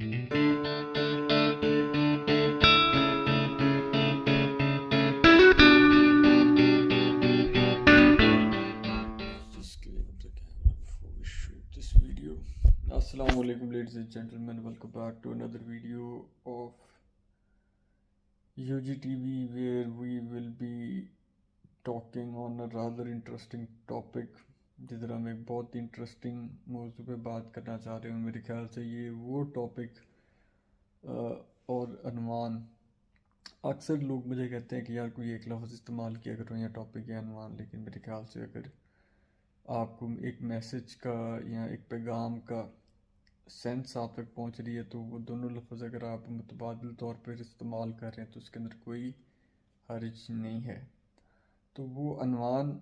Just clean up the camera before we shoot this video. Assalamu alaikum, ladies and gentlemen. Welcome back to another video of UGTV, where we will be talking on a rather interesting topic. जिधर हम एक बहुत interesting मौजू पे बात करना चाह रहे हैं. मेरे ख्याल से ये वो टॉपिक और अनवान, अक्सर लोग मुझे कहते हैं कि यार कोई एक लफ्ज़ इस्तेमाल किया करो या टॉपिक या अनवान, लेकिन मेरे ख्याल से अगर आपको एक मैसेज का या एक पैगाम का सेंस आप तक पहुंच रही है तो वो दोनों लफ्ज़ अगर आप मुतबादिल तौर पर इस्तेमाल कर रहे हैं तो उसके अंदर कोई हर्ज नहीं है. तो वो अनवान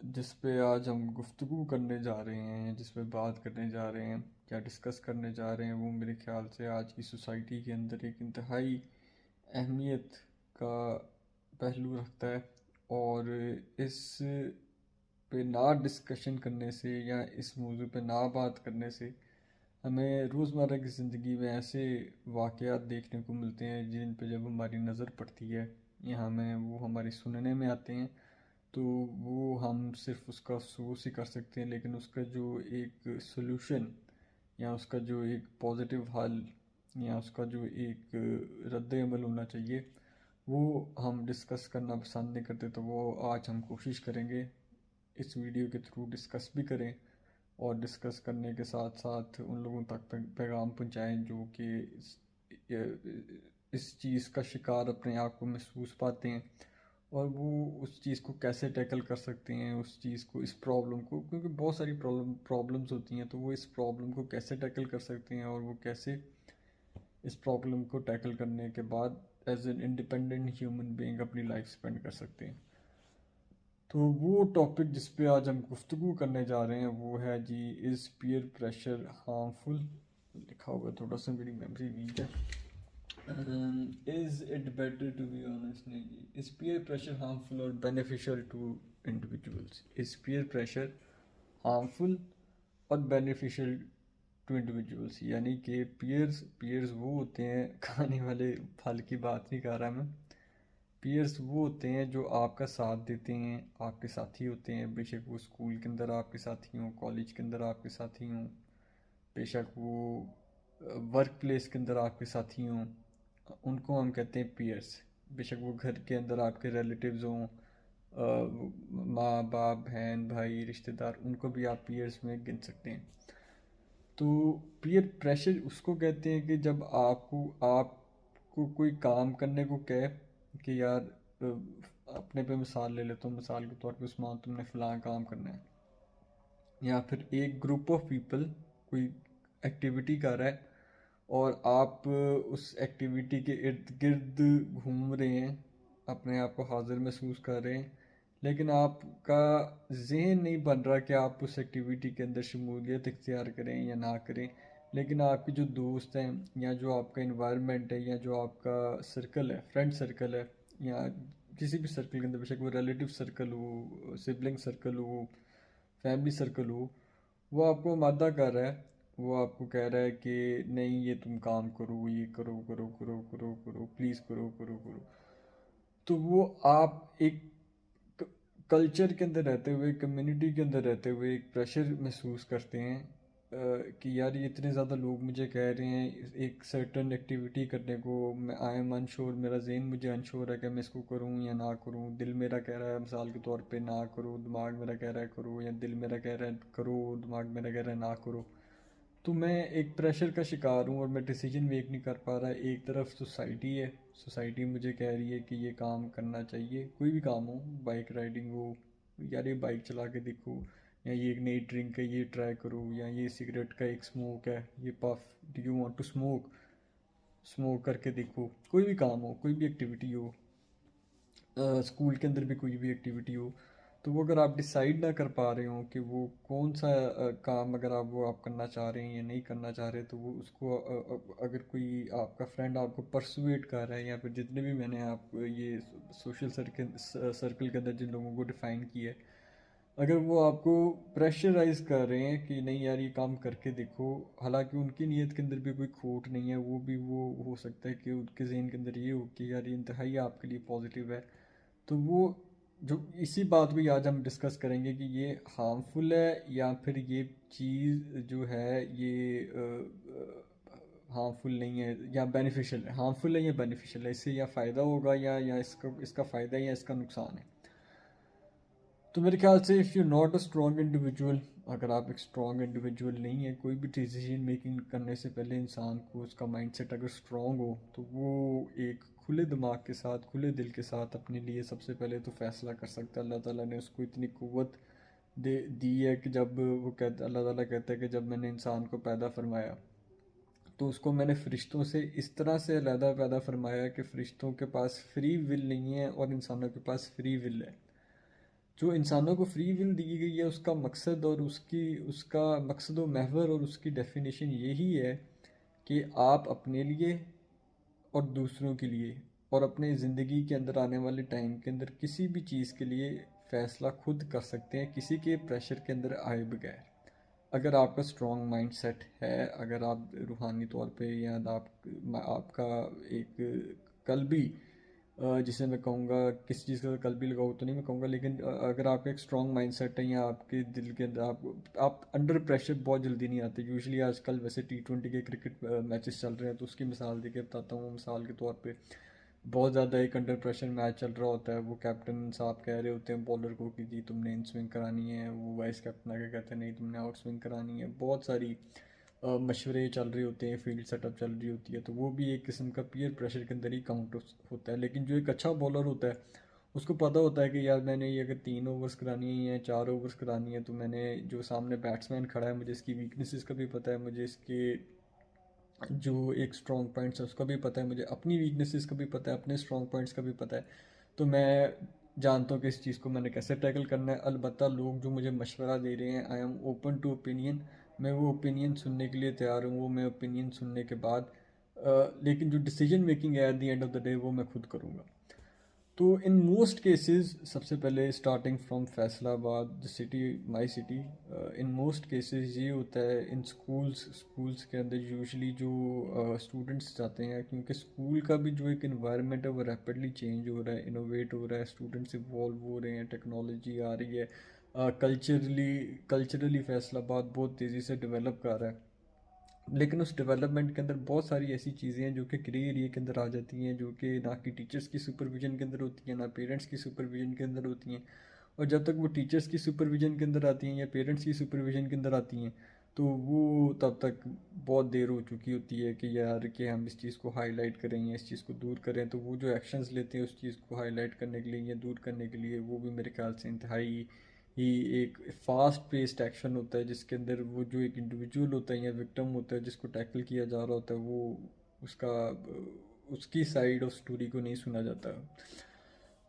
जिस पे आज हम गुफ्तगू करने जा रहे हैं, जिस पे बात करने जा रहे हैं या डिस्कस करने जा रहे हैं, वो मेरे ख्याल से आज की सोसाइटी के अंदर एक इंतहाई अहमियत का पहलू रखता है. और इस पे ना डिस्कशन करने से या इस मौजू पे ना बात करने से हमें रोज़मर्रा की ज़िंदगी में ऐसे वाक़यात देखने को मिलते हैं जिन पे जब हमारी नज़र पड़ती है या हमें वो हमारी सुनने में आते हैं तो वो हम सिर्फ उसका अफसोस ही कर सकते हैं, लेकिन उसका जो एक सलूशन या उसका जो एक पॉजिटिव हल या उसका जो एक रद्द अमल होना चाहिए वो हम डिस्कस करना पसंद नहीं करते. तो वो आज हम कोशिश करेंगे इस वीडियो के थ्रू डिस्कस भी करें और डिस्कस करने के साथ साथ उन लोगों तक पैगाम पहुंचाएं जो कि इस चीज़ का शिकार अपने आप को महसूस पाते हैं और वो उस चीज़ को कैसे टैकल कर सकते हैं, उस चीज़ को, इस प्रॉब्लम को, क्योंकि बहुत सारी प्रॉब्लम्स होती हैं, तो वो इस प्रॉब्लम को कैसे टैकल कर सकते हैं और वो कैसे इस प्रॉब्लम को टैकल करने के बाद as an independent human being अपनी लाइफ स्पेंड कर सकते हैं. तो वो टॉपिक जिस पे आज हम गुफ्तगू करने जा रहे हैं वो है जी, इज़ पीयर प्रेशर हार्मफुल. लिखा हुआ थोड़ा सा, मेरी मेमोरी वीक है. Is it better to be honest, नहीं जी. इज़ पीयर प्रेशर हार्मफुल और beneficial to individuals? Is peer pressure harmful और बेनिफिशियल टू इंडिविजुअल्स, यानी कि पीयर्स वो होते हैं, खाने वाले फल की बात नहीं कर रहा मैं. पीयर्स वो होते हैं जो आपका साथ देते हैं, आपके साथी होते हैं, बेशक वो स्कूल के अंदर आपके साथी हों, कॉलेज के अंदर आपके साथी हों, बेशक वो वर्क प्लेस के अंदर आपके साथी हों, उनको हम कहते हैं पीयर्स. बेशक वो घर के अंदर आपके रिलेटिव्स हों, माँ बाप बहन भाई रिश्तेदार, उनको भी आप पीयर्स में गिन सकते हैं. तो पीयर प्रेशर उसको कहते हैं कि जब आपको कोई काम करने को कहे कि यार अपने पे मिसाल ले लेता हूँ, मिसाल के तौर पे उस्मान तुमने फ़लाँ काम करना है, या फिर एक ग्रुप ऑफ पीपल कोई एक्टिविटी कर रहा है और आप उस एक्टिविटी के इर्द गिर्द घूम रहे हैं, अपने आप को हाजिर महसूस कर रहे हैं, लेकिन आपका जहन नहीं बन रहा कि आप उस एक्टिविटी के अंदर शमूलियत इख्तियार करें या ना करें. लेकिन आपके जो दोस्त हैं या जो आपका इन्वायरमेंट है या जो आपका सर्कल है, फ्रेंड सर्कल है, या किसी भी सर्कल के अंदर, बेशक वो रिलेटिव सर्कल हो, सिबलिंग सर्कल हो, फैमिली सर्कल हो, वो आपको मादा कर रहा है. वो आपको कह रहा है कि नहीं ये तुम काम करो, ये करो करो करो करो करो, प्लीज़ करो करो करो. तो वो आप एक कल्चर के अंदर रहते हुए, कम्युनिटी के अंदर रहते हुए एक प्रेशर महसूस करते हैं कि यार ये इतने ज़्यादा लोग मुझे कह रहे हैं एक सर्टन एक्टिविटी करने को, मैं आई एम अनश्योर, मेरा जहन मुझे अनश्योर है कि मैं इसको करूँ या ना करूँ. दिल मेरा कह रहा है मिसाल के तौर पे ना करो, दिमाग मेरा कह रहा है करो, या दिल मेरा कह रहा है करो, दिमाग मेरा कह रहा है ना करो. तो मैं एक प्रेशर का शिकार हूँ और मैं डिसीजन मेक नहीं कर पा रहा. एक तरफ सोसाइटी है, सोसाइटी मुझे कह रही है कि ये काम करना चाहिए, कोई भी काम हो, बाइक राइडिंग हो, यार ये बाइक चला के देखो, या ये एक नई ड्रिंक है ये ट्राई करो, या ये सिगरेट का एक स्मोक है, ये puff, do you want to smoke, smoke करके देखो. कोई भी काम हो, कोई भी एक्टिविटी हो, स्कूल के अंदर भी कोई भी एक्टिविटी हो, तो वो अगर आप डिसाइड ना कर पा रहे हो कि वो कौन सा काम अगर आप करना चाह रहे हैं या नहीं करना चाह रहे, तो वो उसको अगर कोई आपका फ्रेंड आपको परसुएट कर रहा है, या फिर जितने भी मैंने आप ये सोशल सर्कल के अंदर जिन लोगों को डिफ़ाइन किया है, अगर वो आपको प्रेशराइज कर रहे हैं कि नहीं यार ये काम करके देखो, हालांकि उनकी नीयत के अंदर भी कोई खोट नहीं है, वो हो सकता है कि उनके जहन के अंदर ये हो कि यार ये इंतहाई आपके लिए पॉजिटिव है, तो वो जो इसी बात को आज हम डिस्कस करेंगे कि ये हार्मफुल है या फिर ये चीज़ जो है ये हार्मफुल नहीं है या बेनिफिशियल है, हार्मफुल है या बेनिफिशियल है, इससे या फ़ायदा होगा या इसका इसका फ़ायदा है या इसका नुकसान है। तो मेरे ख्याल से if you not a strong individual, अगर आप एक स्ट्रॉन्ग इंडिविजुअल नहीं है, कोई भी डिसीजन मेकिंग करने से पहले इंसान को उसका माइंडसेट अगर स्ट्रॉन्ग हो तो वो एक खुले दिमाग के साथ, खुले दिल के साथ अपने लिए सबसे पहले तो फैसला कर सकता है। अल्लाह ताला ने उसको इतनी कुव्वत दे दी है कि जब वो कहता, अल्लाह ताला कहता है कि जब मैंने इंसान को पैदा फरमाया तो उसको मैंने फ़रिश्तों से इस तरह से अलहदा पैदा फरमाया कि फ़रिश्तों के पास फ्री विल नहीं है और इंसानों के पास फ्री विल है। जो इंसानों को फ्री विल दी गई है उसका मकसद और उसका मकसद व महवर और उसकी डेफिनेशन यही है कि आप अपने लिए और दूसरों के लिए और अपने ज़िंदगी के अंदर आने वाले टाइम के अंदर किसी भी चीज़ के लिए फ़ैसला खुद कर सकते हैं, किसी के प्रेशर के अंदर आए बगैर। अगर आपका स्ट्रॉन्ग माइंड सेट है, अगर आप रूहानी तौर पे या आपका एक कल्बी जिसे मैं कहूँगा किस चीज़ का कल्बी लगाओ तो नहीं मैं कहूँगा, लेकिन अगर आपका एक स्ट्रॉन्ग माइंड सेट है या आपके दिल के अंदर आप अंडर प्रेशर बहुत जल्दी नहीं आते। यूजुअली आजकल वैसे T20 के क्रिकेट मैचेस चल रहे हैं तो उसकी मिसाल देके बताता हूँ। मिसाल के तौर पे बहुत ज़्यादा एक अंडर प्रेशर मैच चल रहा होता है, वो कैप्टन साहब कह रहे होते हैं बॉलर को कि जी तुमने इन स्विंग करानी है, वो वाइस कैप्टन आके कहते हैं नहीं तुमने आउट स्विंग करानी है। बहुत सारी मशवरे चल रहे होते हैं, फील्ड सेटअप चल रही होती है, तो वो भी एक किस्म का पीयर प्रेशर के अंदर ही काउंट होता है। लेकिन जो एक अच्छा बॉलर होता है उसको पता होता है कि यार मैंने ये अगर 3 ओवर्स करानी है या 4 ओवर्स करानी है तो मैंने जो सामने बैट्समैन खड़ा है मुझे इसकी वीकनेसेस का भी पता है, मुझे इसके जो एक स्ट्रॉन्ग पॉइंट्स है उसका भी पता है, मुझे अपनी वीकनेसेस का भी पता है, अपने स्ट्रॉन्ग पॉइंट्स का भी पता है। तो मैं जानता हूँ कि इस चीज़ को मैंने कैसे टैकल करना है। अलबत्ता लोग जो मुझे मशवरा दे रहे हैं, I am open to opinion, मैं वो ओपिनियन सुनने के लिए तैयार हूँ। वो मैं ओपिनियन सुनने के बाद लेकिन जो डिसीजन मेकिंग है at the end of the day वो मैं खुद करूँगा। तो इन मोस्ट केसेस सबसे पहले starting from Faisalabad the city, my city, in most cases ये होता है इन स्कूल्स के अंदर यूजुअली जो स्टूडेंट्स जाते हैं, क्योंकि स्कूल का भी जो एक इन्वायरमेंट है वो रैपिडली चेंज हो रहा है, इनोवेट हो रहा है, स्टूडेंट्स इवॉल्व हो रहे हैं, टेक्नोलॉजी आ रही है, कल्चरली फैसलाबाद बहुत तेज़ी से डेवलप कर रहा है। लेकिन उस डेवलपमेंट के अंदर बहुत सारी ऐसी चीज़ें हैं जो कि ग्रे एरिया के अंदर आ जाती हैं, जो कि ना कि टीचर्स की सुपरविजन के अंदर होती हैं ना पेरेंट्स की सुपरविजन के अंदर होती हैं। और जब तक वो टीचर्स की सुपरविजन के अंदर आती हैं या पेरेंट्स की सुपरविजन के अंदर आती हैं तो वो तब तक बहुत देर हो चुकी होती है कि यार कि हम इस चीज़ को हाईलाइट करें या इस चीज़ को दूर करें। तो वो जो एक्शंस लेते हैं उस चीज़ को हाईलाइट करने के लिए या दूर करने के लिए, वो भी मेरे ख्याल से इंतहाई ही एक फास्ट पेस्ड एक्शन होता है, जिसके अंदर वो जो एक इंडिविजुअल होता है या विक्टिम होता है जिसको टैकल किया जा रहा होता है वो उसका उसकी साइड ऑफ स्टोरी को नहीं सुना जाता।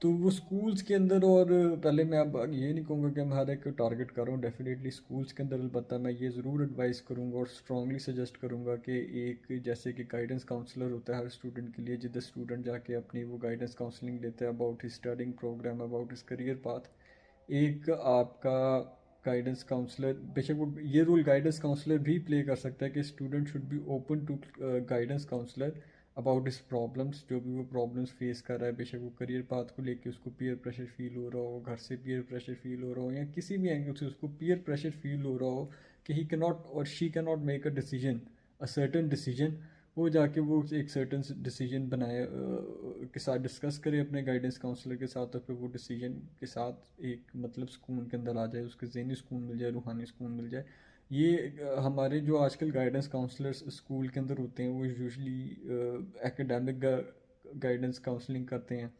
तो वो स्कूल्स के अंदर, और पहले मैं अब ये नहीं कहूँगा कि मैं हर एक को टारगेट कर रहा हूँ, डेफिनेटली स्कूल्स के अंदर अलबत्ता मैं ये ज़रूर एडवाइस करूँगा और स्ट्रांगली सजेस्ट करूँगा कि एक जैसे कि गाइडेंस काउंसलर होता है हर स्टूडेंट के लिए, जिधर स्टूडेंट जाके अपनी वो गाइडेंस काउंसलिंग लेते हैं about his studying program, about his career path. एक आपका गाइडेंस काउंसलर, बेशक वो ये रोल गाइडेंस काउंसलर भी प्ले कर सकता है कि student should be open to guidance counsellor about his problems, जो भी वो प्रॉब्लम्स फेस कर रहा है, बेशक वो करियर पाथ को लेके उसको पीयर प्रेशर फील हो रहा हो, घर से पीयर प्रेशर फील हो रहा हो, या किसी भी एंगल से उसको पीयर प्रेशर फील हो रहा हो कि ही कैन नॉट और she can not make a decision, a certain decision, वो जाके वो एक सर्टन डिसीजन बनाए के साथ डिस्कस करे अपने गाइडेंस काउंसलर के साथ, और फिर वो डिसीजन के साथ एक मतलब सुकून के अंदर आ जाए, उसके ज़हनी सुकून मिल जाए, रूहानी सुकून मिल जाए। ये हमारे जो आजकल गाइडेंस काउंसलर्स स्कूल के अंदर होते हैं वो यूजुअली एकेडमिक गाइडेंस काउंसलिंग करते हैं,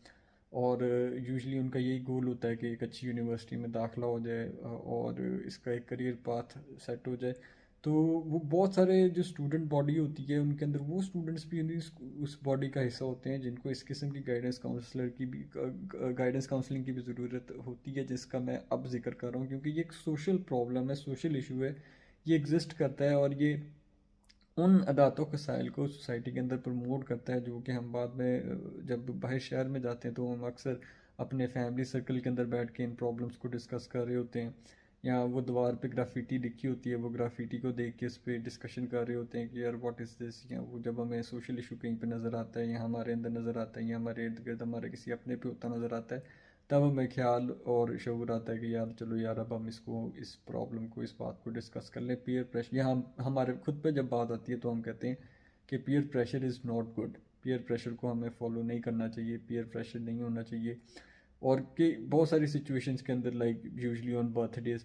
और यूजुअली उनका यही गोल होता है कि एक अच्छी यूनिवर्सिटी में दाखिला हो जाए और इसका एक करियर पाथ सेट हो जाए। तो वो बहुत सारे जो स्टूडेंट बॉडी होती है उनके अंदर वो स्टूडेंट्स भी उस बॉडी का हिस्सा होते हैं जिनको इस किस्म की गाइडेंस काउंसलर की भी गाइडेंस काउंसलिंग की भी ज़रूरत होती है, जिसका मैं अब जिक्र कर रहा हूँ, क्योंकि ये एक सोशल प्रॉब्लम है, सोशल इशू है, ये एग्जिस्ट करता है और ये उन अदातों वसाइल को सोसाइटी के अंदर प्रमोट करता है जो कि हम बाद में जब बाहर शहर में जाते हैं तो हम अक्सर अपने फैमिली सर्कल के अंदर बैठ के इन प्रॉब्लम्स को डिस्कस कर रहे होते हैं, या वो दीवार पे ग्राफिटी लिखी होती है, वो ग्राफिटी को देख के इस पर डिस्कशन कर रहे होते हैं कि यार व्हाट इज़ दिस, या वो जब हमें सोशल इशू कहीं पे नज़र आता है या हमारे अंदर नज़र आता है या हमारे इर्द गिर्द हमारे किसी अपने पे होता नज़र आता है, तब हमें ख्याल और शऊर आता है कि यार चलो यार अब हम इसको, इस प्रॉब्लम को, इस बात को डिस्कस कर लें। पीयर प्रेशर, या हम हमारे खुद पे जब बात आती है तो हम कहते हैं कि peer pressure is not good, peer pressure को हमें फॉलो नहीं करना चाहिए, पीयर प्रेशर नहीं होना चाहिए। और कि बहुत सारी सिचुएशंस के अंदर, like usually on birthday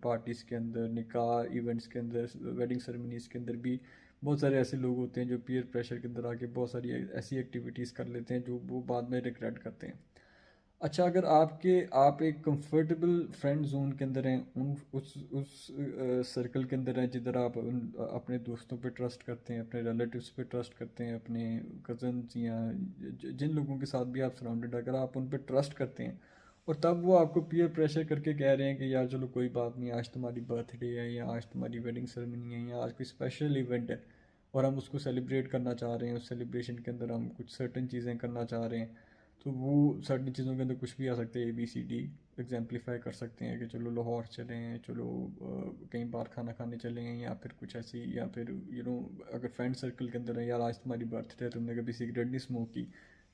parties के अंदर, निकाह इवेंट्स के अंदर, वेडिंग सेरेमनीज़ के अंदर भी बहुत सारे ऐसे लोग होते हैं जो पीयर प्रेशर के अंदर आके बहुत सारी ऐसी एक्टिविटीज़ कर लेते हैं जो वो बाद में रिग्रेट करते हैं। अच्छा, अगर आप एक कंफर्टेबल फ्रेंड जोन के अंदर हैं, उन उस सर्कल के अंदर हैं जिधर आप अपने दोस्तों पे ट्रस्ट करते हैं, अपने रिलेटिव्स पे ट्रस्ट करते हैं, अपने कज़न्स या जिन लोगों के साथ भी आप सराउंडेड, अगर आप उन पे ट्रस्ट करते हैं और तब वो आपको पीयर प्रेशर करके कह रहे हैं कि यार चलो कोई बात नहीं, आज तुम्हारी बर्थडे है या आज तुम्हारी वेडिंग सेरेमनी है या आज कोई स्पेशल इवेंट है और हम उसको सेलिब्रेट करना चाह रहे हैं, उस सेलिब्रेशन के अंदर हम कुछ सर्टन चीज़ें करना चाह रहे हैं, तो वो सर्टन चीज़ों के अंदर कुछ भी आ सकते हैं, ABCD एग्जाम्पलीफाई कर सकते हैं कि चलो लाहौर चले हैं, चलो कहीं बाहर खाना खाने चले हैं, या फिर कुछ ऐसी, या फिर अगर फ्रेंड सर्कल के अंदर है, यार आज तुम्हारी बर्थडे है, तुमने कभी सिगरेट नहीं स्मोक की,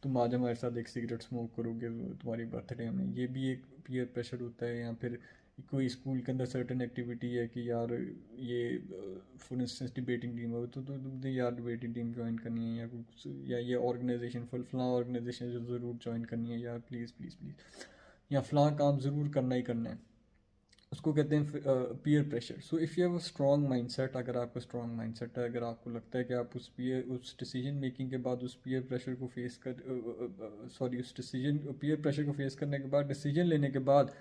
तुम आज हमारे साथ एक सिगरेट स्मोक करोगे तुम्हारी बर्थडे में, ये भी एक पीयर प्रेशर होता है। या फिर कोई स्कूल के अंदर सर्टन एक्टिविटी है कि यार ये फॉर इंस्टेंस डिबेटिंग टीम हो, तो तुमने यार डिबेटिंग टीम ज्वाइन करनी है, या कुछ, या ये ऑर्गेनाइजेशन फलां ऑर्गेनाइजेशन जो ज़रूर ज्वाइन करनी है यार, प्लीज़ प्लीज़ प्लीज़, या फलां काम ज़रूर करना ही करना है, उसको कहते हैं peer pressure. So if you have a strong mindset, अगर आपका स्ट्रॉन्ग माइंडसेट है, अगर आपको लगता है कि आप उस डिसीजन मेकिंग के बाद उस पीयर प्रेशर को फेस कर सॉरी उस डिसीजन पीयर प्रेशर को फेस करने के बाद, डिसीजन लेने के बाद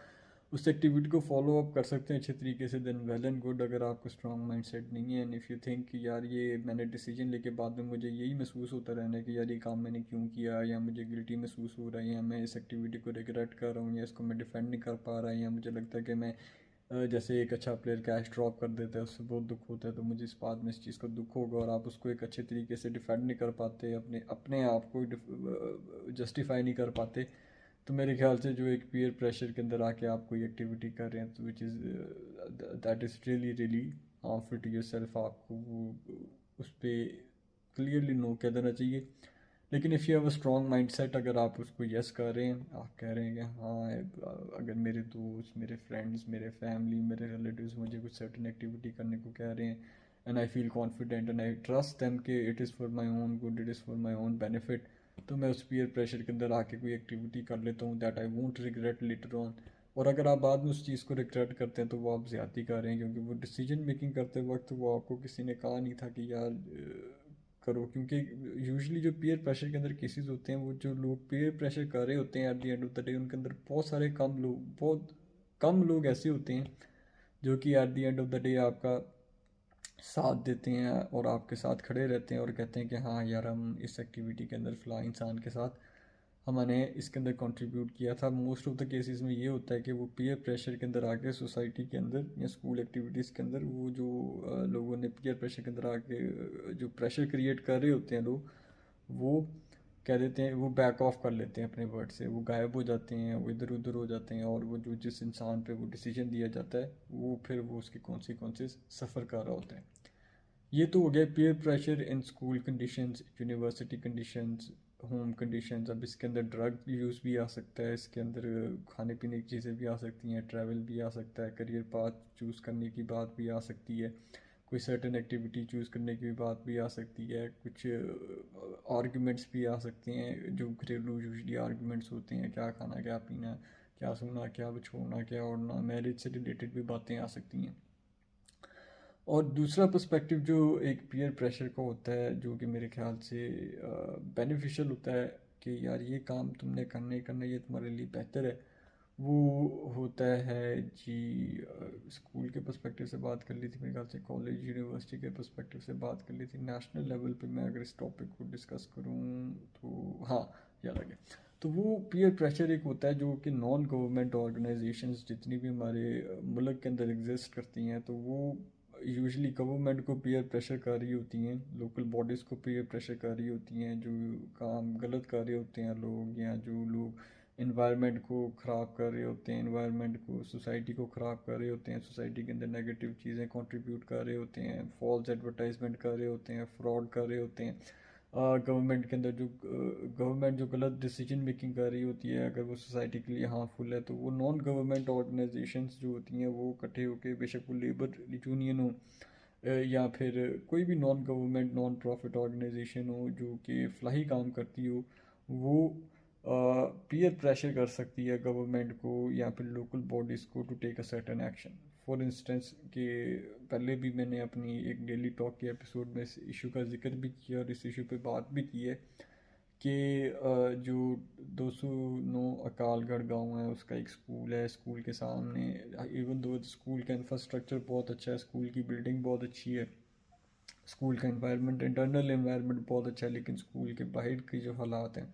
उस एक्टिविटी को फॉलो अप कर सकते हैं अच्छे तरीके से, देन वेल एंड गुड। अगर आपको स्ट्रॉन्ग माइंडसेट नहीं है एंड इफ़ यू थिंक कि यार ये मैंने डिसीजन लेके बाद में मुझे यही महसूस होता रहना है कि यार ये काम मैंने क्यों किया, या मुझे गिल्टी महसूस हो रहा है, या मैं इस एक्टिविटी को रिग्रेट कर रहा हूँ, या इसको मैं डिफेंड नहीं कर पा रहा, या मुझे लगता है कि मैं जैसे एक अच्छा प्लेयर कैच ड्रॉप कर देता है उससे बहुत दुख होता है, तो मुझे इस बात में इस चीज़ का दुख होगा, और आप उसको एक अच्छे तरीके से डिफेंड नहीं कर पाते, अपने अपने आप को जस्टिफाई नहीं कर पाते, तो मेरे ख्याल से जो एक पीयर प्रेशर के अंदर आके आप कोई एक्टिविटी कर रहे हैं तो which is that is really really harmful to yourself, आपको वो उस पर क्लियरली नो कह देना चाहिए। लेकिन if you have a strong mind set, अगर आप उसको यस कर रहे हैं, आप कह रहे हैं कि हाँ अगर मेरे दोस्त, मेरे फ्रेंड्स, मेरे फैमिली, मेरे रिलेटिव्स मुझे कुछ सर्टन एक्टिविटी करने को कह रहे हैं and I feel confident and I trust them कि it is for my own good, it is for my own benefit, तो मैं उस पीयर प्रेशर के अंदर आके कोई एक्टिविटी कर लेता हूँ that I won't regret later on. और अगर आप बाद में उस चीज़ को रिग्रेट करते हैं तो वो आप ज़्यादती कर रहे हैं, क्योंकि वो डिसीजन मेकिंग करते वक्त वो आपको किसी ने कहा नहीं था कि यार करो, क्योंकि यूजुअली जो पीयर प्रेशर के अंदर केसेस होते हैं, वो जो लोग पीयर प्रेशर कर रहे होते हैं at the end of the day उनके अंदर बहुत कम लोग ऐसे होते हैं जो कि at the end of the day आपका साथ देते हैं और आपके साथ खड़े रहते हैं और कहते हैं कि हाँ यार हम इस एक्टिविटी के अंदर फ़लाँ इंसान के साथ हमने इसके अंदर कंट्रीब्यूट किया था। मोस्ट ऑफ द केसेस में ये होता है कि वो पीयर प्रेशर के अंदर आके सोसाइटी के अंदर या स्कूल एक्टिविटीज़ के अंदर वो जो लोगों ने पीयर प्रेशर के अंदर आके जो प्रेशर क्रिएट कर रहे होते हैं लोग, वो कह देते हैं, वो बैक ऑफ कर लेते हैं अपने वर्ड से, वो गायब हो जाते हैं, वो इधर उधर हो जाते हैं, और वो जो जिस इंसान पे वो डिसीजन दिया जाता है वो फिर वो उसकी कॉन्सिक्वेंसेस सफ़र कर रहा होता है। ये तो हो गया peer pressure in school conditions, university conditions, home conditions. अब इसके अंदर ड्रग यूज़ भी आ सकता है, इसके अंदर खाने पीने की चीज़ें भी आ सकती हैं, ट्रैवल भी आ सकता है, करियर पाथ चूज़ करने की बात भी आ सकती है, कोई सर्टेन एक्टिविटी चूज़ करने की बात भी आ सकती है, कुछ आर्ग्यूमेंट्स भी आ सकते हैं जो घरेलू यूजली आर्ग्यूमेंट्स होते हैं, क्या खाना क्या पीना, क्या सोना क्या छोड़ना क्या ओढ़ना, मैरिज से रिलेटेड भी बातें आ सकती हैं। और दूसरा पर्सपेक्टिव जो एक पीयर प्रेशर का होता है जो कि मेरे ख्याल से बेनिफिशियल होता है कि यार ये काम तुमने करना ही करना, ये तुम्हारे लिए बेहतर है, वो होता है जी। स्कूल के पर्सपेक्टिव से बात कर ली थी, मेरे ख्याल से कॉलेज यूनिवर्सिटी के पर्सपेक्टिव से बात कर ली थी, नेशनल लेवल पे मैं अगर इस टॉपिक को डिस्कस करूँ तो हाँ याद आ गया। तो वो पीयर प्रेशर एक होता है जो कि नॉन गवर्नमेंट ऑर्गेनाइजेशंस जितनी भी हमारे मुल्क के अंदर एग्जिस्ट करती हैं, तो वो यूजुअली गवर्नमेंट को पीयर प्रेशर कर रही होती हैं, लोकल बॉडीज़ को पीयर प्रेशर कर रही होती हैं, जो काम गलत कर रहे होते हैं लोग, या जो लोग इन्वायरमेंट को ख़राब कर रहे होते हैं, इन्वायरमेंट को, सोसाइटी को ख़राब कर रहे होते हैं, सोसाइटी के अंदर नेगेटिव चीज़ें कंट्रीब्यूट कर रहे होते हैं, फॉल्स एडवर्टाइजमेंट कर रहे होते हैं, फ्रॉड कर रहे होते हैं। गवर्नमेंट के अंदर जो गवर्नमेंट जो गलत डिसीजन मेकिंग कर रही होती है, अगर वो सोसाइटी के लिए हार्मफुल है, तो वो नॉन गवर्नमेंट ऑर्गेनाइजेशंस जो होती हैं वो इकट्ठे होकर, बेशक वो लेबर यूनियन हो या फिर कोई भी non government non profit organisation हो जो कि फलाही काम करती हो, वो पीयर प्रेशर कर सकती है गवर्नमेंट को या फिर लोकल बॉडीज़ को to take a certain action. For instance कि पहले भी मैंने अपनी एक डेली टॉक के एपिसोड में इस इशू का जिक्र भी किया और इस इशू पे बात भी की है कि जो 209 अकालगढ़ गांव है उसका एक स्कूल है, स्कूल के सामने, इवन दो स्कूल का इंफ्रास्ट्रक्चर बहुत अच्छा है, स्कूल की बिल्डिंग बहुत अच्छी है, स्कूल का एनवायरनमेंट, इंटरनल एनवायरनमेंट बहुत अच्छा है, लेकिन स्कूल के बाहर के जो हालात हैं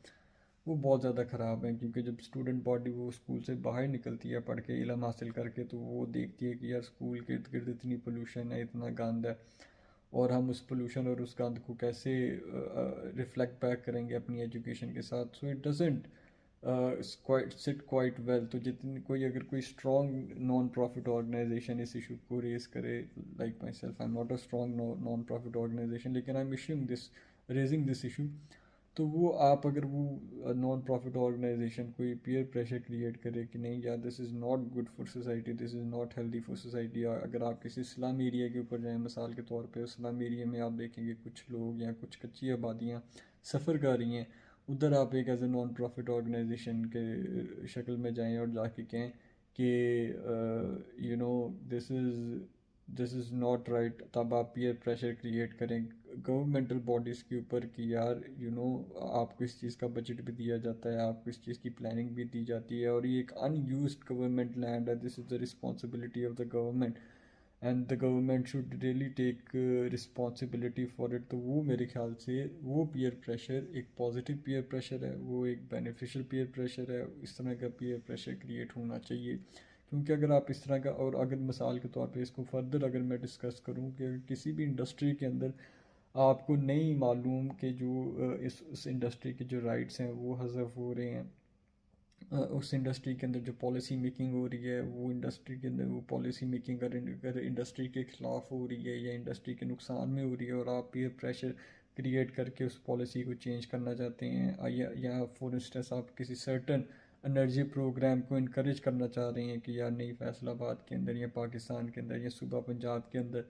वो बहुत ज़्यादा ख़राब हैं। क्योंकि जब स्टूडेंट बॉडी वो स्कूल से बाहर निकलती है पढ़ के इल्म हासिल करके, तो वो देखती है कि यार स्कूल के इर्द गिर्द इतनी पोल्यूशन है, इतना गंद है, और हम उस पोल्यूशन और उस गंद को कैसे रिफ्लेक्ट बैक करेंगे अपनी एजुकेशन के साथ। So it doesn't sit quite well. तो जितनी कोई अगर कोई स्ट्रॉन्ग नॉन प्रॉफिट ऑर्गेनाइजेशन इस इशू को रेस करे, like myself, I am not a strong non profit organisation, लेकिन I am issuing this, raising this issue, तो वो आप अगर वो नॉन प्रॉफिट ऑर्गेनाइजेशन कोई पीयर प्रेशर क्रिएट करे कि नहीं यार this is not good for society, this is not healthy for society. अगर आप किसी स्लम एरिया के ऊपर जाएं, मिसाल के तौर पे स्लम एरिया में आप देखेंगे कुछ लोग या कुछ कच्ची आबादियाँ सफ़र कर रही हैं, उधर आप एक as a non profit organisation के शक्ल में जाएँ और जाके कहें कि you know this is this is not right, तब आप पीयर प्रेशर क्रिएट करें गवर्नमेंटल बॉडीज़ के ऊपर कि यार आपको इस चीज़ का बजट भी दिया जाता है, आपको इस चीज़ की प्लानिंग भी दी जाती है, और ये एक अनयूज्ड गवर्नमेंट लैंड है, this is the responsibility of the government and the government should really take responsibility for it. तो वो मेरे ख्याल से वो पीयर प्रेशर एक पॉजिटिव पीयर प्रेशर है, वो एक बेनिफिशियल पीयर प्रेशर है, इस तरह का पीयर प्रेशर क्रिएट होना चाहिए। क्योंकि अगर आप इस तरह का, और अगर मिसाल के तौर पे इसको फर्दर अगर मैं डिस्कस करूँ कि किसी भी इंडस्ट्री के अंदर आपको नहीं मालूम कि जो इस इंडस्ट्री के जो राइट्स हैं वो हज़फ हो रहे हैं, उस इंडस्ट्री के अंदर जो पॉलिसी मेकिंग हो रही है, वो इंडस्ट्री के अंदर वो पॉलिसी मेकिंग अगर इंडस्ट्री के ख़िलाफ़ हो रही है या इंडस्ट्री के नुकसान में हो रही है, और आप पीयर प्रेशर क्रिएट करके उस पॉलिसी को चेंज करना चाहते हैं, या फॉर इंस्टेंस आप किसी सर्टन एनर्जी प्रोग्राम को इनक्रेज करना चाह रहे हैं कि यार नहीं, फैसलाबाद के अंदर या पाकिस्तान के अंदर या सूबा पंजाब के अंदर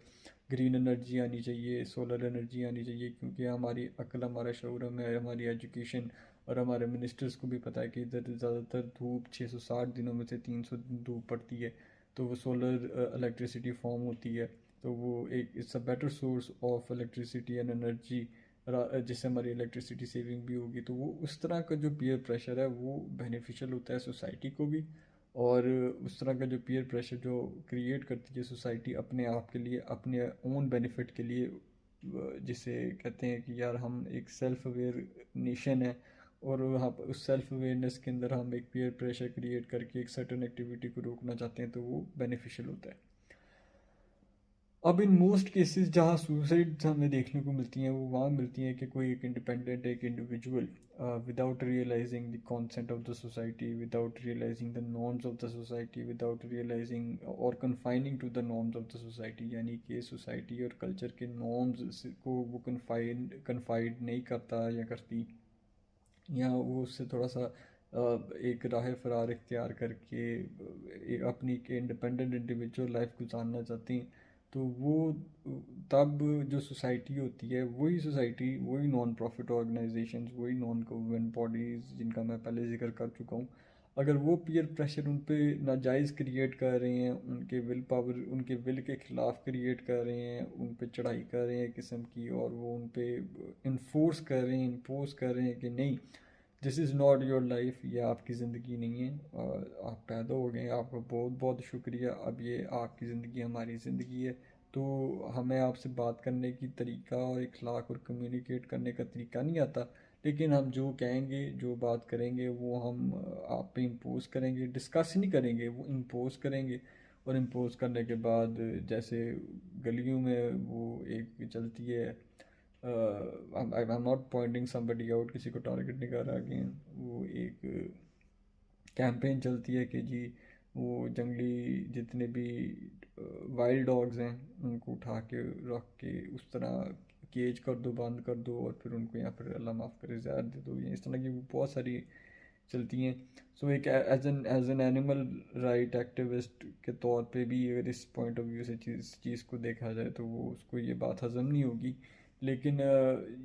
ग्रीन एनर्जी आनी चाहिए, सोलर एनर्जी आनी चाहिए, क्योंकि हमारी अक्ल, हमारा शऊर, हमें हमारी एजुकेशन और हमारे मिनिस्टर्स को भी पता है कि इधर ज़्यादातर धूप 660 दिनों में से 300 दिन धूप पड़ती है, तो वो सोलर इलेक्ट्रिसिटी फॉर्म होती है, तो वो एक it's a better source of electricity and energy, जिससे हमारी इलेक्ट्रिसिटी सेविंग भी होगी। तो वो उस तरह का जो पीयर प्रेशर है वो बेनिफिशियल होता है सोसाइटी को भी, और उस तरह का जो पीयर प्रेशर जो क्रिएट करती है सोसाइटी अपने आप के लिए, अपने ओन बेनिफिट के लिए, जिसे कहते हैं कि यार हम एक सेल्फ अवेयर नेशन है, और वहाँ पर उस सेल्फ अवेयरनेस के अंदर हम एक पीयर प्रेशर क्रिएट करके एक सर्टेन एक्टिविटी को रोकना चाहते हैं, तो वो बेनिफिशियल होता है। अब इन मोस्ट केसेस जहाँ सुसाइड हमें देखने को मिलती हैं, वो वहाँ मिलती हैं कि कोई एक इंडिपेंडेंट एक individual without realising the consent of the society, without realising the norms of the society, without realising और confining to the norms of the society, यानी कि सोसाइटी और कल्चर के नॉर्म्स को वो कन्फाइड नहीं करता या करती, या वो उससे थोड़ा सा एक राह फरार इख्तियार करके एक अपनी इंडिपेंडेंट इंडिविजुअल लाइफ गुजारना चाहती हैं, तो वो तब जो सोसाइटी होती है, वही सोसाइटी, वही नॉन प्रॉफिट ऑर्गेनाइजेशंस, वही नॉन गवर्नमेंट बॉडीज़ जिनका मैं पहले जिक्र कर चुका हूँ, अगर वो पीयर प्रेशर उन पे नाजायज़ क्रिएट कर रहे हैं, उनके विल पावर, उनके विल के ख़िलाफ़ क्रिएट कर रहे हैं, उन पे चढ़ाई कर रहे हैं किस्म की, और वो उन पे इन्फोर्स कर रहे हैं, इम्पोज कर रहे हैं कि नहीं, this is not your life, ये आपकी ज़िंदगी नहीं है, और आप पैदा हो गए, आपका बहुत बहुत शुक्रिया, अब ये आपकी ज़िंदगी हमारी ज़िंदगी है, तो हमें आपसे बात करने की तरीका और इखलाक और कम्युनिकेट करने का तरीका नहीं आता, लेकिन हम जो कहेंगे, जो बात करेंगे, वो हम आप पे इम्पोज करेंगे, डिस्कस नहीं करेंगे, वो इम्पोज करेंगे, और इम्पोज करने के बाद जैसे गलियों में वो एक चलती है, आई am not Poynting somebody out, किसी को टारगेट नहीं कर रहा, अगेन वो एक कैंपेन चलती है कि जी वो जंगली जितने भी वाइल्ड डॉग्स हैं उनको उठा के रख के उस तरह केज कर दो, बंद कर दो, और फिर उनको यहाँ पर अल्लाह माफ़ करे ज़हर दे दो, ये इस तरह की बहुत सारी चलती हैं। सो एक as an animal right activist के तौर पे भी अगर इस पॉइंट ऑफ व्यू से चीज़ को देखा जाए तो वो उसको ये बात हज़म नहीं होगी। लेकिन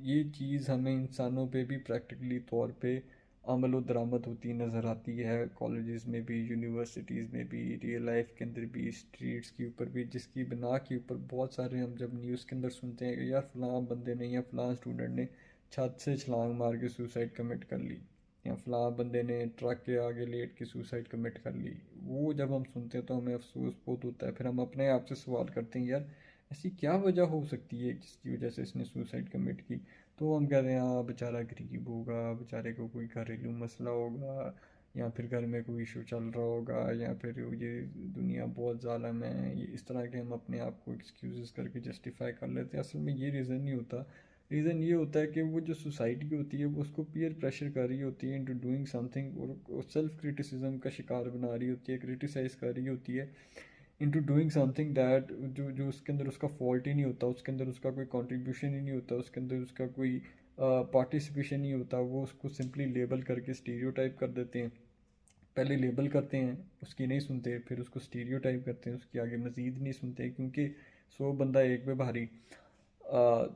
ये चीज़ हमें इंसानों पे भी प्रैक्टिकली तौर पे अमल व दरामद होती नज़र आती है, कॉलेजेस में भी, यूनिवर्सिटीज़ में भी, रियल लाइफ के अंदर भी, स्ट्रीट्स के ऊपर भी, जिसकी बिना के ऊपर बहुत सारे हम जब न्यूज़ के अंदर सुनते हैं कि यार फ़लाँ बंदे ने या फ़लाँ स्टूडेंट ने छत से छलांग मार के सुसाइड कमिट कर ली, या फ़लाँ बंदे ने ट्रक के आगे लेट के सुसाइड कमिट कर ली, वो जब हम सुनते हैं तो हमें अफसोस बहुत होता है। फिर हम अपने आप से सवाल करते हैं यार ऐसी क्या वजह हो सकती है जिसकी वजह से इसने सुसाइड कमिट की। तो हम कहते हैं हाँ बेचारा गरीब होगा, बेचारे को कोई घरेलू मसला होगा, या फिर घर में कोई इशू चल रहा होगा, या फिर ये दुनिया बहुत ज़ालिम है, ये इस तरह के हम अपने आप को एक्सक्यूज़ करके जस्टिफाई कर लेते हैं। असल में ये रीज़न नहीं होता। रीज़न ये होता है कि वो जो सोसाइटी होती है वो उसको पीयर प्रेशर कर रही होती है इनटू डूइंग समथिंग, और सेल्फ क्रिटिसिज्म का शिकार बना रही होती है, क्रिटिसाइज़ कर रही होती है इनटू डूइंग समथिंग दैट जो जो उसके अंदर उसका फॉल्ट ही नहीं होता, उसके अंदर उसका कोई कंट्रीब्यूशन ही नहीं होता, उसके अंदर उसका कोई पार्टिसिपेशन नहीं होता। वो उसको सिंपली लेबल करके स्टीरियोटाइप कर देते हैं। पहले लेबल करते हैं, उसकी नहीं सुनते, फिर उसको स्टीरियोटाइप करते हैं, उसकी आगे मज़ीद नहीं सुनते, क्योंकि 100 बंदा एक पे भारी।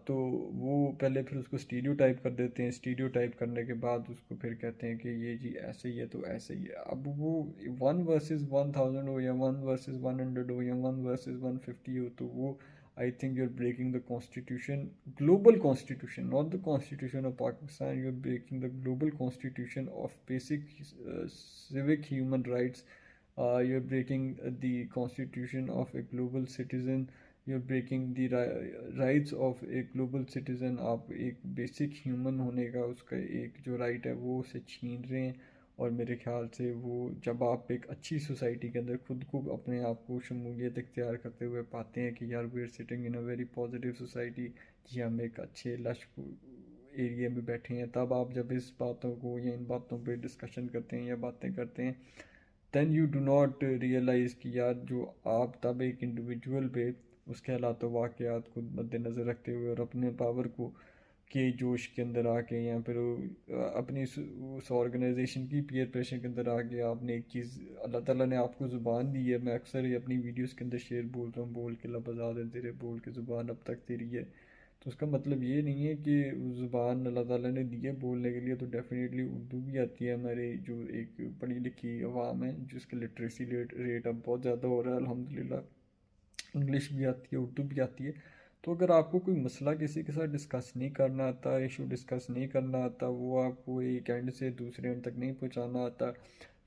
तो वो पहले फिर उसको स्टीरियोटाइप कर देते हैं, स्टीरियोटाइप करने के बाद उसको फिर कहते हैं कि ये जी ऐसे ही है तो ऐसे ही है। अब वो 1 वर्सेस 1000 हो, या 1 वर्सेस 100 हो, या 1 वर्सेस 150 हो, तो वो I think you are breaking the constitution, global constitution, not the constitution of Pakistan, you are breaking the global constitution of basic civic human rights. You're breaking the constitution of a global citizen. You're breaking the rights of a global citizen. आप एक basic human होने का उसका एक जो right है वो उसे छीन रहे हैं। और मेरे ख्याल से वो जब आप एक अच्छी सोसाइटी के अंदर खुद को अपने आप को शमूलियत इख्तियार करते हुए पाते हैं कि यार we are sitting in a very positive society, जी हम एक अच्छे लश एरिया में बैठे हैं, तब आप जब इस बातों को या इन बातों पे डिस्कशन करते हैं या बातें करते हैं, then you do not realise कि यार जो आप तब एक इंडिविजुअल पे उसके हालात वाक़यात को मद्देनज़र रखते हुए और अपने पावर को के जोश के अंदर आके, या फिर अपनी उस ऑर्गेनाइजेशन की पीयर प्रेशर के अंदर आके आपने एक चीज़, अल्लाह ताला ने आपको ज़ुबान दी है। मैं अक्सर ही अपनी वीडियोस के अंदर शेर बोलता हूँ, बोल के लफ्ज़ आदत तेरे, बोल के ज़ुबान अब तक तेरी है। तो उसका मतलब ये नहीं है कि ज़ुबान अल्लाह ताला ने दी है बोलने के लिए, तो डेफिनेटली उर्दू भी आती है। हमारे जो एक पढ़ी लिखी अवाम है जिसका लिटरेसी रेट अब बहुत ज़्यादा हो रहा है अल्हम्दुलिल्लाह, इंग्लिश भी आती है, उर्दू भी आती है। तो अगर आपको कोई मसला किसी के साथ डिस्कस नहीं करना आता, इशू डिस्कस नहीं करना आता, वो आपको एक एंड से दूसरे एंड तक नहीं पहुंचाना आता,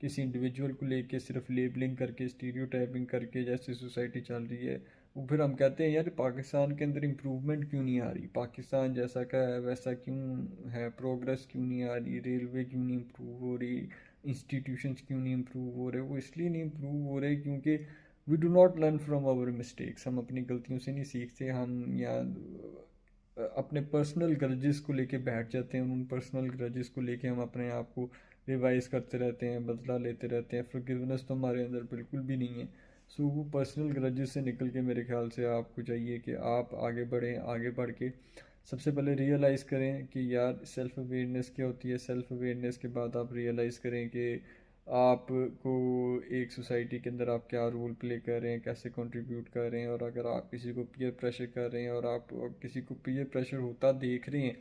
किसी इंडिविजुअल को लेके सिर्फ लेबलिंग करके, स्टीरियोटाइपिंग करके जैसे सोसाइटी चल रही है, वो फिर हम कहते हैं यार पाकिस्तान के अंदर इम्प्रूवमेंट क्यों नहीं आ रही, पाकिस्तान जैसा का है वैसा क्यों है, प्रोग्रेस क्यों नहीं आ रही, रेलवे क्यों नहीं इम्प्रूव हो रही, इंस्टीट्यूशंस क्यों नहीं इम्प्रूव हो रहे। वो इसलिए नहीं इम्प्रूव हो रहे क्योंकि we do not learn from our mistakes, हम अपनी गलतियों से नहीं सीखते। हम या अपने पर्सनल ग्रजेस को लेके बैठ जाते हैं, उन पर्सनल ग्रजेस को लेके हम अपने आप को रिवाइज करते रहते हैं, बदला लेते रहते हैं। फॉरगिवनेस तो हमारे अंदर बिल्कुल भी नहीं है। सो वो पर्सनल ग्रजेस से निकल के मेरे ख्याल से आपको चाहिए कि आप आगे बढ़ें। आगे बढ़ के सबसे पहले रियलाइज़ करें कि यार सेल्फ़ अवेयरनेस क्या होती है। सेल्फ़ अवेयरनेस के बाद आप रियलाइज़ करें कि आपको एक सोसाइटी के अंदर आप क्या रोल प्ले कर रहे हैं, कैसे कंट्रीब्यूट कर रहे हैं। और अगर आप किसी को पीयर प्रेशर कर रहे हैं और आप किसी को पीयर प्रेशर होता देख रहे हैं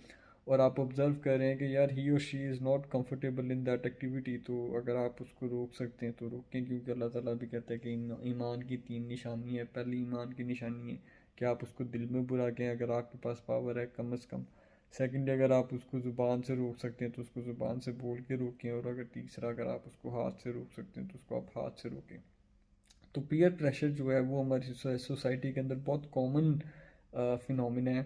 और आप ऑब्ज़र्व कर रहे हैं कि यार ही और she is not comfortable in that activity, तो अगर आप उसको रोक सकते हैं तो रोकें। क्योंकि अल्लाह ताला भी कहता है कि ईमान की 3 निशानी है। पहली ईमान की निशानी है कि आप उसको दिल में बुरा कहें अगर आपके पास पावर है कम अज़ कम। सेकंडली अगर आप उसको ज़ुबान से रोक सकते हैं तो उसको ज़ुबान से बोल के रोकें। और अगर तीसरा अगर आप उसको हाथ से रोक सकते हैं तो उसको आप हाथ से रोकें। तो पीयर प्रेशर जो है वो हमारी सोसाइटी के अंदर बहुत कॉमन फिनोमिना है।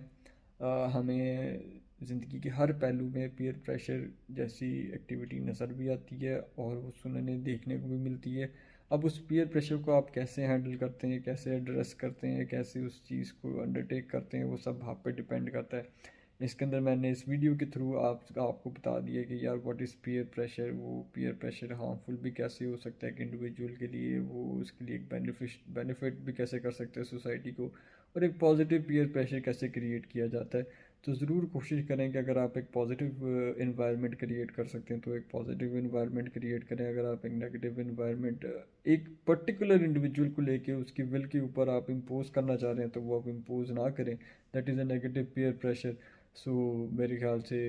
हमें ज़िंदगी के हर पहलू में पीयर प्रेशर जैसी एक्टिविटी नज़र भी आती है और वो सुनने देखने को भी मिलती है। अब उस पीयर प्रेशर को आप कैसे हैंडल करते हैं, कैसे एड्रेस करते हैं, कैसे उस चीज़ को अंडरटेक करते हैं, वो सब आप पे डिपेंड करता है इसके अंदर मैंने इस वीडियो के थ्रू आपको बता दिया कि यार व्हाट इज़ पीयर प्रेशर, वो पीयर प्रेशर हार्मफुल भी कैसे हो सकता है कि इंडिविजुअल के लिए, वो उसके लिए एक बेनिफिट भी कैसे कर सकते हैं सोसाइटी को, और एक पॉजिटिव पीयर प्रेशर कैसे क्रिएट किया जाता है। तो ज़रूर कोशिश करें कि अगर आप एक पॉजिटिव इन्वायरमेंट क्रिएट कर सकते हैं तो एक पॉजिटिव इन्वायरमेंट क्रिएट करें। अगर आप एक नेगेटिव इन्वायरमेंट एक पर्टिकुलर इंडिविजुअल को लेके उसकी विल के ऊपर आप इम्पोज करना चाह रहे हैं तो वो आप इम्पोज ना करें, that is a negative peer pressure. So मेरे ख्याल से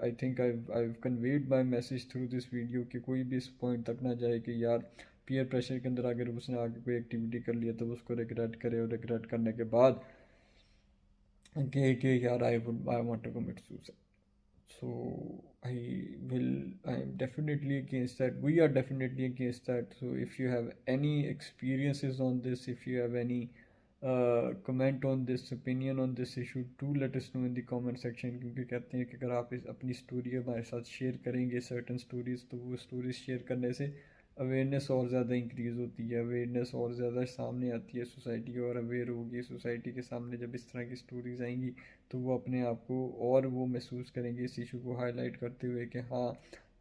I think I conveyed my message through this video कि कोई भी इस पॉइंट तक ना जाए कि यार पीयर प्रेशर के अंदर अगर उसने आगे कोई एक्टिविटी कर लिया तो उसको रिग्रेट करे, और रिग्रेट करने के बाद कि यार I want to commit suicide. So I I'm definitely against that. We are definitely against that. So if you have any experiences on this, if you have any comment on this, opinion on this issue, do let us know in the comment section, क्योंकि कहते हैं कि अगर आप अपनी story हमारे साथ share करेंगे सर्टन स्टोरीज, तो वो स्टोरीज शेयर करने से अवेयरनेस और ज़्यादा इंक्रीज़ होती है, अवेयरनेस और ज़्यादा सामने आती है, सोसाइटी और अवेयर होगी। सोसाइटी के सामने जब इस तरह की स्टोरीज आएंगी तो वो अपने आप को और वो महसूस करेंगे इस इशू को हाईलाइट करते हुए कि हाँ,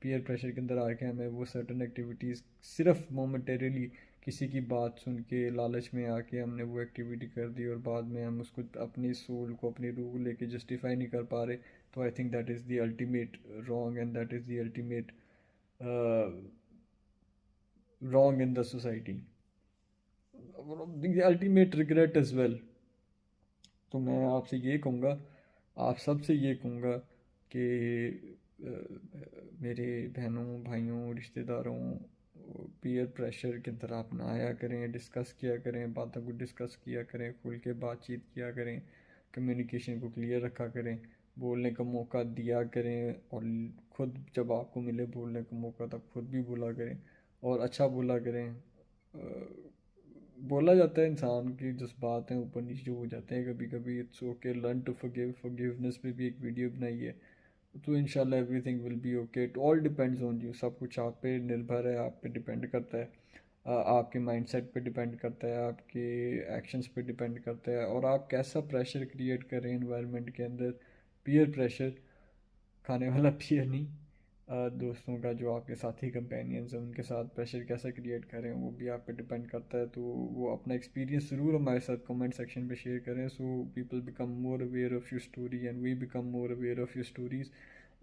पीयर प्रेशर के अंदर आके हमें वो सर्टन एक्टिविटीज़ सिर्फ मोमेंटरीली किसी की बात सुन के लालच में आके हमने वो एक्टिविटी कर दी और बाद में हम उसको अपनी सोल को, अपनी रूह को लेके जस्टिफाई नहीं कर पा रहे, तो I think that is the ultimate wrong, and that is the ultimate wrong in the society, the ultimate regret as well। तो मैं आपसे ये कहूँगा, आप सबसे ये कहूँगा कि मेरे बहनों भाइयों रिश्तेदारों, पीयर प्रेशर की तरह आप ना आया करें, डिस्कस किया करें, बातों को डिस्कस किया करें, खुल के बातचीत किया करें, कम्युनिकेशन को क्लियर रखा करें, बोलने का मौका दिया करें, और खुद जब आपको मिले बोलने का मौका तब खुद भी बोला करें और अच्छा बोला करें। बोला जाता है इंसान की जज्बात हैं ऊपर नीचे हो जाते हैं कभी कभी, it's okay, learn to forgive, forgiveness पे भी एक वीडियो बनाई है। तो इंशाल्लाह everything will be okay, it all depends on you, सब कुछ आप पे निर्भर है, आप पे डिपेंड करता है, आपके माइंडसेट पे डिपेंड करता है, आपके एक्शंस पे डिपेंड करता है, और आप कैसा प्रेशर क्रिएट करें इन्वायरमेंट के अंदर। पीयर प्रेशर, खाने वाला पीयर नहीं, दोस्तों का जो आपके साथी कंपेनियंस हैं उनके साथ प्रेशर कैसे क्रिएट करें वो भी आप पे डिपेंड करता है। तो वो अपना एक्सपीरियंस ज़रूर हमारे साथ कमेंट सेक्शन पे शेयर करें, so people become more aware of your story and we become more aware of your stories.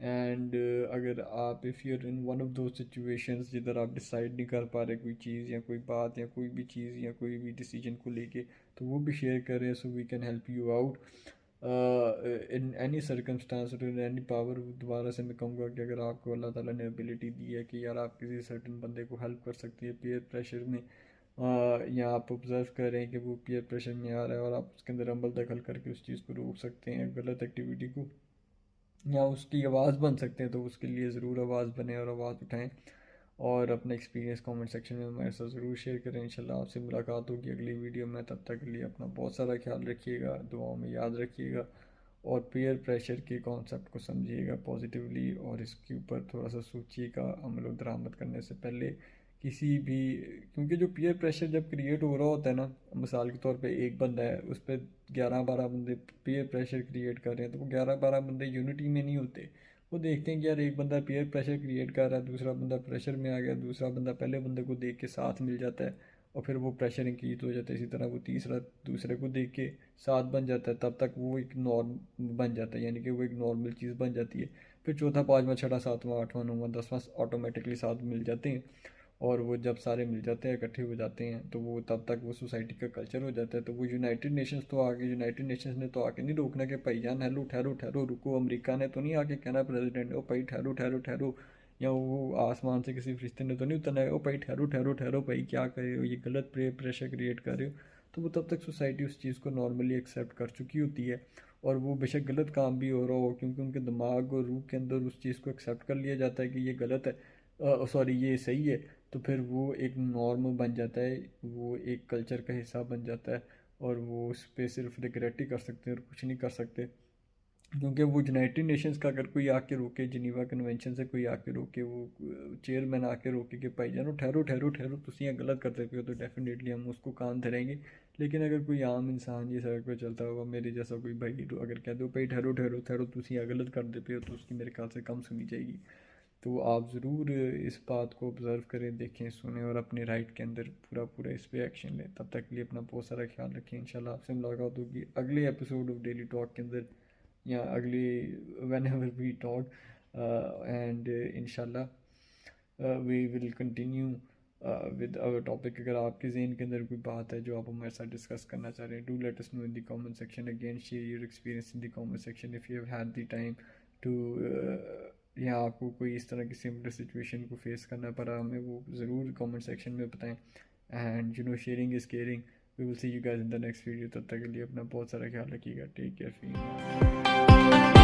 And अगर आप if you're in one of those situations जिधर आप डिसाइड नहीं कर पा रहे कोई चीज़ या कोई बात या कोई भी चीज़ या कोई भी डिसीजन को लेके, तो वो भी शेयर करें, so we can help you out in any circumstance और इन एनी पावर। दोबारा से मैं कहूँगा कि अगर आपको अल्लाह ताला ने एबिलिटी दी है कि यार आप किसी सर्टन बंदे को हेल्प कर सकती है पीयर प्रेशर में, या आप ऑब्ज़र्व कर रहे हैं कि वो पीयर प्रेशर में आ रहा है और आप उसके अंदर अमल दखल करके उस चीज़ को रोक सकते हैं, गलत एक्टिविटी को, या उसकी आवाज़ बन सकते हैं, तो उसके लिए ज़रूर आवाज़ बने और आवाज़ उठाएँ और अपना एक्सपीरियंस कमेंट सेक्शन में हमारे साथ ज़रूर शेयर करें। इंशाल्लाह आपसे मुलाकात होगी अगली वीडियो में, तब तक के लिए अपना बहुत सारा ख्याल रखिएगा, दुआओं में याद रखिएगा, और पीयर प्रेशर के कॉन्सेप्ट को समझिएगा पॉजिटिवली, और इसके ऊपर थोड़ा सा सोचिएगा अमल दरामद करने से पहले किसी भी, क्योंकि जो पीयर प्रेशर जब क्रिएट हो रहा होता है ना, मिसाल के तौर पे एक बंदा है उस पर 11-12 बंदे पीयर प्रेशर क्रिएट कर रहे हैं, तो वो 11-12 बंदे यूनिटी में नहीं होते। वो देखते हैं कि यार एक बंदा पीयर प्रेशर क्रिएट कर रहा है, दूसरा बंदा प्रेशर में आ गया, दूसरा बंदा पहले बंदे को देख के साथ मिल जाता है, और फिर वो प्रेशर इंक्रीज हो जाता है। इसी तरह वो तीसरा दूसरे को देख के साथ बन जाता है, तब तक वो एक नॉर्म बन जाता है, यानी कि वो एक नॉर्मल चीज़ बन जाती है। फिर चौथा पाँचवा छठा सातवां आठवां नौवां 10वां ऑटोमेटिकली साथ मिल जाते हैं, और वो जब सारे मिल जाते हैं इकट्ठे हो जाते हैं तो वो तब तक वो सोसाइटी का कल्चर हो जाता है। तो वो यूनाइटेड नेशंस तो आगे, यूनाइटेड नेशंस ने तो आके नहीं रोकना कि भाईजान हेलो ठहरो ठहरो रुको, अमेरिका ने तो नहीं आके कहना प्रेसिडेंट ओ भाई ठहरो ठहरो ठहरो, या वो आसमान से किसी फरिश्ते ने तो नहीं उतरना है ओ भाई ठहरो ठहरो ठहरो भाई क्या कर रहे हो, ये गलत प्रेशर क्रिएट कर रहे हो। तो वो तब तक सोसाइटी उस चीज़ को नॉर्मली एक्सेप्ट कर चुकी होती है, और वो बेशक गलत काम भी हो रहा हो, क्योंकि उनके दिमाग और रूह के अंदर उस चीज़ को एक्सेप्ट कर लिया जाता है कि ये गलत है, सॉरी ये सही है। तो फिर वो एक नॉर्म बन जाता है, वो एक कल्चर का हिस्सा बन जाता है, और वो उस पर सिर्फ रिग्रेट ही कर सकते हैं और कुछ नहीं कर सकते। क्योंकि वो यूनाइटेड नेशंस का अगर कोई आके रोके, जिनीवा कन्वेंशन से कोई आके रोके, वो चेयरमैन आके रोके कि भाई जानो ठहरो ठहरो ठहरो तुम यहाँ गलत करते पे हो, तो डेफिनेटली हम उसको कान धरेंगे, लेकिन अगर कोई आम इंसान ये सड़क पर चलता होगा मेरे जैसा कोई भाई, तो अगर कह दो भाई ठहरो ठहरो ठहरो तुम गलत कर दे पे हो, तो उसकी मेरे ख्याल से कम सुनी जाएगी। तो आप ज़रूर इस बात को ऑब्ज़र्व करें, देखें, सुने और अपने राइट के अंदर पूरा पूरा इस पर एक्शन लें। तब तक के लिए अपना बहुत सारा ख्याल रखें। इंशाल्लाह आपसे मुलाकात होगी अगले एपिसोड ऑफ डेली टॉक के अंदर, या अगले whenever we talk, and इंशाल्लाह we will continue with our topic. अगर आपके जहन के अंदर कोई बात है जो आप हमारे साथ डिस्कस करना चाह रहे हैं, do let us know in the comment section. Again share your experience in the comment section if you have had the time to, या आपको कोई इस तरह की सिमिलर सिचुएशन को फेस करना पड़ा, हमें वो ज़रूर कमेंट सेक्शन में बताएं। And you know sharing is caring. We will see you guys in the next video. तब तक के लिए अपना बहुत सारा ख्याल रखिएगा। Take care.